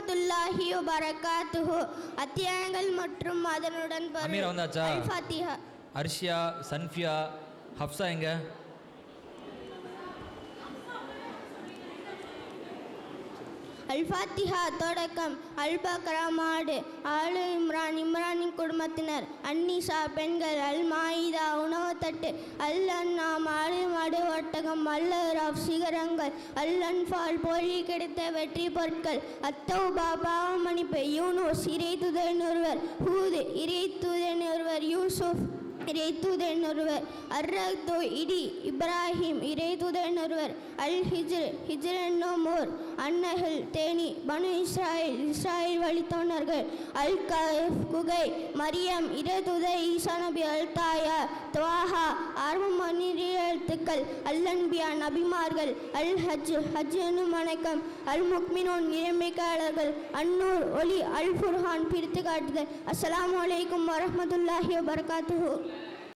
வரஹ்மத்துல்லாஹி வபரகாத்துஹு. அத்தியாயங்கள் மற்றும் அதனுடன் அமீரா வந்தாச்சா? அல் ஃபாத்திஹா. அர்ஷியா, சன்ஃபியா, ஹப்சா எங்க? அல் ஃபாத்திஹா தொடக்கம். அல் பக்ரா மாடு, ஆலு இம்ரான் இம்ரானின் குடும்பத்தினர், அந்நிசா பெண்கள், அல் மாயிதா உணவுத்தட்டு, அல் அன்னாம் ஆடு மாடு ஒட்டகம், அல் அராஃப் சிகரங்கள், அல் அன்ஃபால் போலி கிடைத்த வெற்றி பொருட்கள், அத்தௌபா பாவம் மன்னிப்பு, யூனுஸ் இறை தூதன் ஒருவர், ஹூத் இறை தூதன் ஒருவர், யூசுப் இறை தூதன் ஒருவர், அர்ரக்து இடி இப்ராஹிம் இறை தூதன் ஒருவர், அல் ஹிஜ்ர் என்னும் ஊர், அன்னஹில் தேனி பனு இஸ்ராயில் வழித்தோன்றர்கள், அல் கஹ்ஃப் குகை, மரியம் இறை தூதர் ஈசா நபி, அல் தாயா துவாஹா ஆர்வம் எழுத்துக்கள், அல் அன்பியா நபிமார்கள், அல் ஹஜ் என்னும் வணக்கம், அல் முக்மினோன் இறைமைக்காளர்கள், அந்நூர் ஒளி, அல் ஃபுர்ஹான் பிரித்து காட்டுதல். அஸ்ஸலாமு அலைக்கும் வரஹ்மத்துல்லாஹி வபரகாத்துஹு.